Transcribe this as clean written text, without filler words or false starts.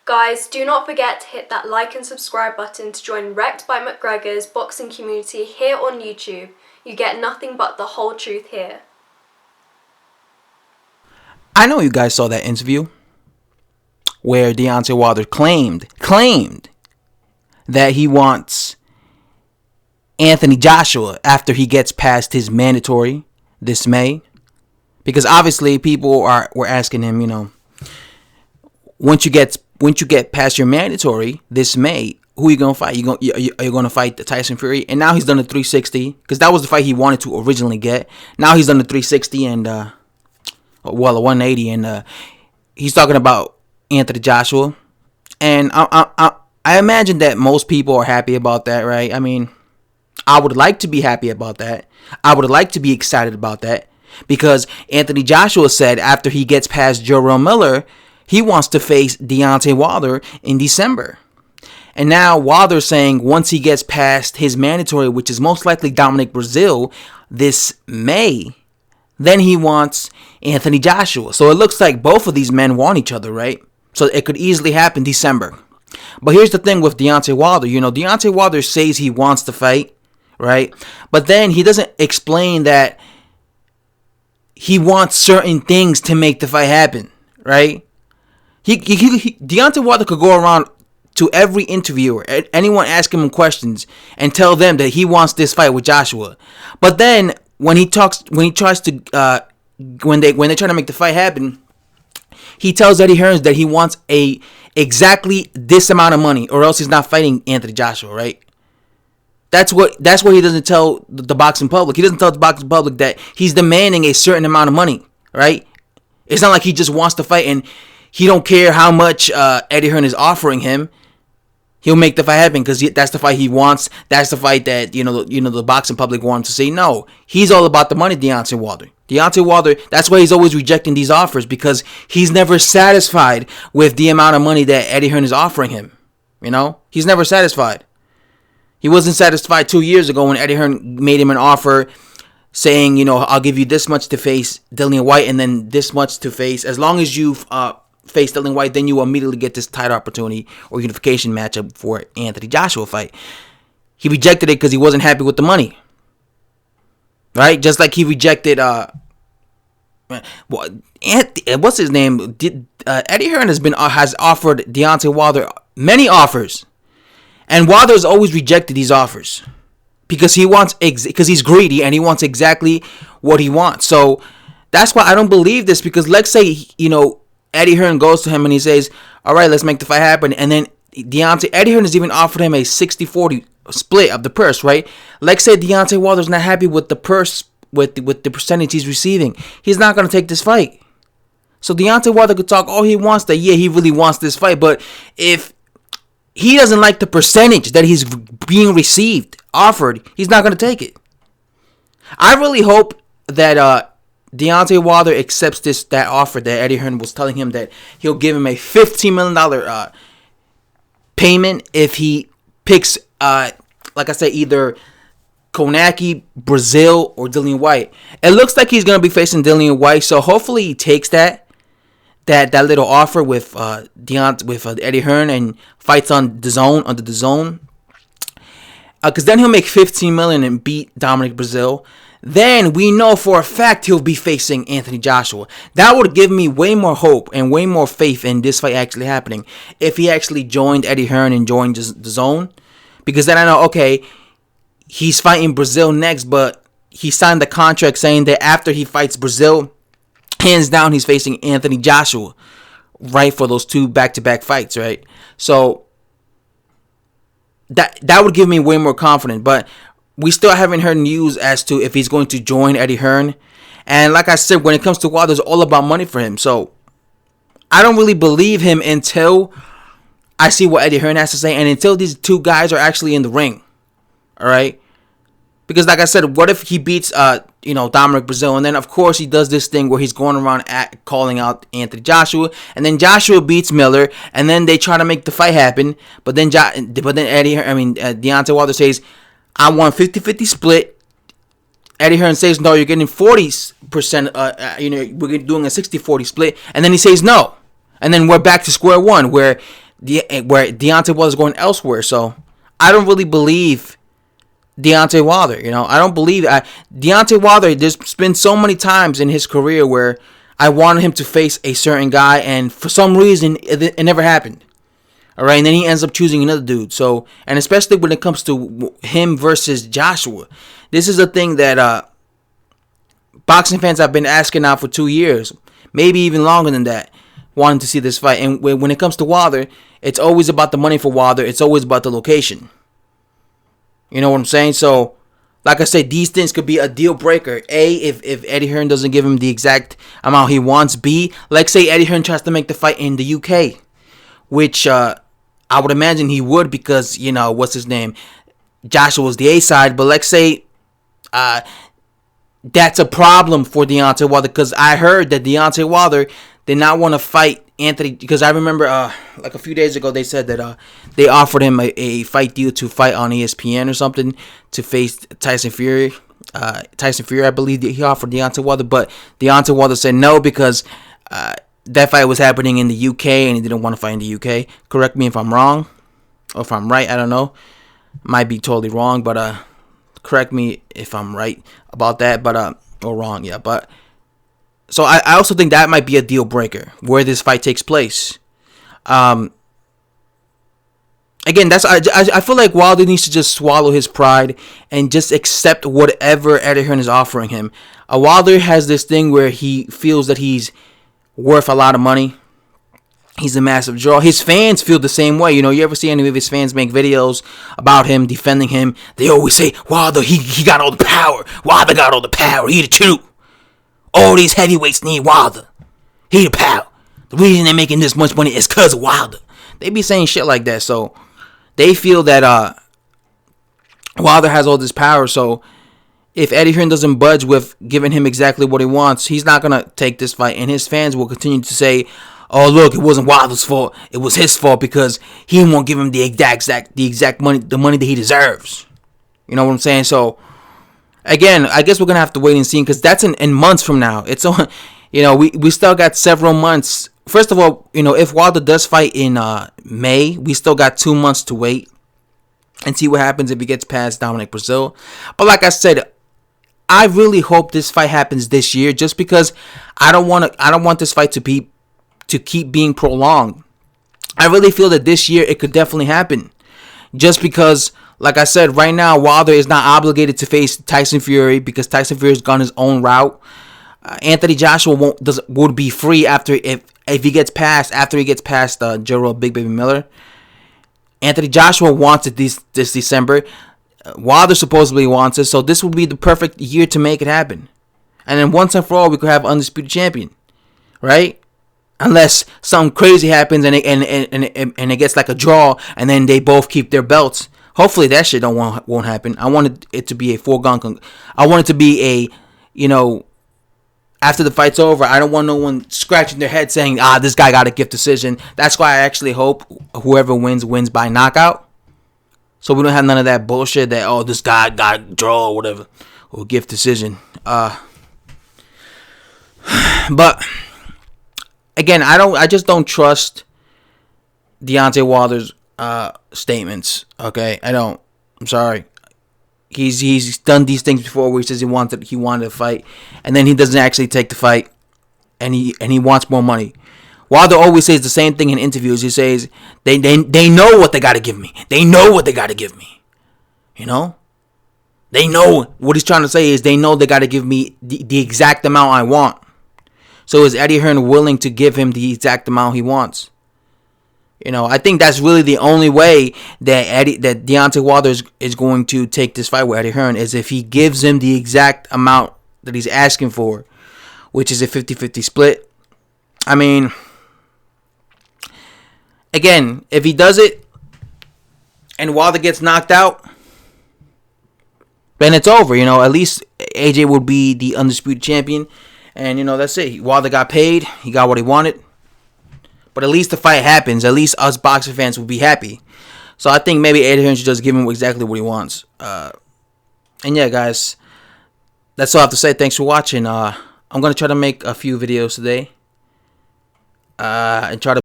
Guys, do not forget to hit that like and subscribe button to join Wrecked by McGregor's boxing community here on YouTube. You get nothing but the whole truth here. I know you guys saw that interview where Deontay Wilder claimed that he wants Anthony Joshua after he gets past his mandatory this May. Because obviously people were asking him, once you get past your mandatory this May, who are you gonna fight? Are you gonna fight the Tyson Fury? And now he's done the 360 because that was the fight he wanted to originally get. Now he's done the 360 and a 180, and he's talking about Anthony Joshua. And I imagine that most people are happy about that, right? I mean, I would like to be happy about that. I would like to be excited about that because Anthony Joshua said after he gets past Jarrell Miller, he wants to face Deontay Wilder in December. And now Wilder's saying once he gets past his mandatory, which is most likely Dominic Breazeale this May, then he wants Anthony Joshua. So it looks like both of these men want each other, right? So it could easily happen December. But here's the thing with Deontay Wilder. Deontay Wilder says he wants to fight, right? But then he doesn't explain that he wants certain things to make the fight happen, right? Deontay Wilder could go around to every interviewer, anyone asking him questions, and tell them that he wants this fight with Joshua. But then when they're trying to make the fight happen, he tells Eddie Hearn that he wants exactly this amount of money, or else he's not fighting Anthony Joshua, right? That's what he doesn't tell the boxing public. He doesn't tell the boxing public that he's demanding a certain amount of money, right? It's not like he just wants to fight and he don't care how much Eddie Hearn is offering him. He'll make the fight happen because that's the fight he wants. That's the fight that the boxing public wants to see. No, he's all about the money. Deontay Wilder. That's why he's always rejecting these offers because he's never satisfied with the amount of money that Eddie Hearn is offering him. He's never satisfied. He wasn't satisfied 2 years ago when Eddie Hearn made him an offer saying, I'll give you this much to face Dillian White and then this much to face. As long as you face Dillian White, then you will immediately get this title opportunity or unification matchup for Anthony Joshua fight. He rejected it because he wasn't happy with the money. Right? Just like he rejected what's his name? Eddie Hearn has offered Deontay Wilder many offers. And Wilder's always rejected these offers because because he's greedy and he wants exactly what he wants. So that's why I don't believe this, because let's say Eddie Hearn goes to him and he says, all right, let's make the fight happen. And then Eddie Hearn has even offered him a 60-40 split of the purse, right? Let's say Deontay Wilder's not happy with the purse, with the percentage he's receiving. He's not going to take this fight. So Deontay Wilder could talk all he wants that, yeah, he really wants this fight. But if he doesn't like the percentage that he's being offered, he's not going to take it. I really hope that Deontay Wilder accepts that offer that Eddie Hearn was telling him that he'll give him a $15 million payment if he picks, like I said, either Konaki, Breazeale, or Dillian White. It looks like he's going to be facing Dillian White, so hopefully he takes that little offer with Eddie Hearn and fights on the zone. Because then he'll make $15 million and beat Dominic Breazeale. Then we know for a fact he'll be facing Anthony Joshua. That would give me way more hope and way more faith in this fight actually happening if he actually joined Eddie Hearn and joined the zone. Because then I know, okay, he's fighting Breazeale next, but he signed the contract saying that after he fights Breazeale, hands down, he's facing Anthony Joshua, right, for those two back-to-back fights, right? So that would give me way more confidence. But we still haven't heard news as to if he's going to join Eddie Hearn. And like I said, when it comes to Wilder, it's all about money for him. So I don't really believe him until I see what Eddie Hearn has to say and until these two guys are actually in the ring. All right? Because like I said, what if he beats Dominic Breazeale, and then of course he does this thing where he's going around calling out Anthony Joshua, and then Joshua beats Miller, and then they try to make the fight happen, but then Deontay Wilder says, I want 50-50 split. Eddie Hearn says, no, you're getting 40%, we're doing a 60-40 split, and then he says no. And then we're back to square one, where where Deontay Wilder's going elsewhere. So I don't really believe Deontay Wilder. I don't believe Deontay Wilder. There's been so many times in his career where I wanted him to face a certain guy, and for some reason it never happened. All right, and then he ends up choosing another dude. So, and especially when it comes to him versus Joshua, this is a thing that boxing fans have been asking now for 2 years, maybe even longer than that, wanting to see this fight. And when it comes to Wilder, it's always about the money for Wilder. It's always about the location. You know what I'm saying? So, like I said, these things could be a deal breaker. A, if Eddie Hearn doesn't give him the exact amount he wants. B, like say Eddie Hearn tries to make the fight in the UK, which I would imagine he would because, what's his name? Joshua's the A side. But let's say that's a problem for Deontay Wilder, because I heard that Deontay Wilder did not want to fight Anthony, because I remember like a few days ago they said that they offered him a fight deal to fight on ESPN or something to face Tyson Fury. I believe that he offered Deontay Wilder, but Deontay Wilder said no because that fight was happening in the UK and he didn't want to fight in the UK. Correct me if I'm wrong or if I'm right. I don't know. Might be totally wrong, but correct me if I'm right about that, but or wrong, yeah. But so I also think that might be a deal breaker where this fight takes place. Again, I feel like Wilder needs to just swallow his pride and just accept whatever Eddie Hearn is offering him. Wilder has this thing where he feels that he's worth a lot of money. He's a massive draw. His fans feel the same way. You ever see any of his fans make videos about him, defending him? They always say, Wilder, he got all the power. Wilder got all the power. He the truth. All these heavyweights need Wilder. He the power. The reason they're making this much money is because of Wilder. They be saying shit like that. So they feel that Wilder has all this power. So if Eddie Hearn doesn't budge with giving him exactly what he wants, he's not going to take this fight. And his fans will continue to say, oh, look, it wasn't Wilder's fault. It was his fault because he won't give him the exact money, the money that he deserves. You know what I'm saying? So, again, I guess we're going to have to wait and see, because that's in months from now. It's on, we still got several months. First of all, if Wilder does fight in May, we still got 2 months to wait and see what happens if he gets past Dominic Breazeale. But like I said, I really hope this fight happens this year, just because I don't want this fight to keep being prolonged. I really feel that this year it could definitely happen, just because, like I said, right now Wilder is not obligated to face Tyson Fury because Tyson Fury has gone his own route. Anthony Joshua would be free after if he gets past Gerald Big Baby Miller. Anthony Joshua wants it this December. Wilder supposedly wants it, so this would be the perfect year to make it happen. And then once and for all, we could have undisputed champion, right? Unless something crazy happens and it gets like a draw, and then they both keep their belts. Hopefully that shit won't happen. I wanted it to be a foregone. I want it to be a, after the fight's over, I don't want no one scratching their head saying, this guy got a gift decision. That's why I actually hope whoever wins by knockout. So we don't have none of that bullshit that, this guy got a draw or whatever, or gift decision. But again, I just don't trust Deontay Wilder's statements. Okay, I don't. I'm sorry. He's done these things before where he says he wanted to fight, and then he doesn't actually take the fight, and he wants more money. Wilder always says the same thing in interviews. He says they know what they got to give me. They know what they got to give me. They know what he's trying to say is they know they got to give me the exact amount I want. So is Eddie Hearn willing to give him the exact amount he wants? I think that's really the only way that Deontay Wilder is going to take this fight with Eddie Hearn, is if he gives him the exact amount that he's asking for, which is a 50-50 split. I mean, again, if he does it and Wilder gets knocked out, then it's over. At least AJ will be the undisputed champion. And, that's it. Wilder got paid. He got what he wanted. But at least the fight happens. At least us boxing fans will be happy. So I think maybe Eddie Hearn should just give him exactly what he wants. And yeah, guys, that's all I have to say. Thanks for watching. I'm going to try to make a few videos today. And try to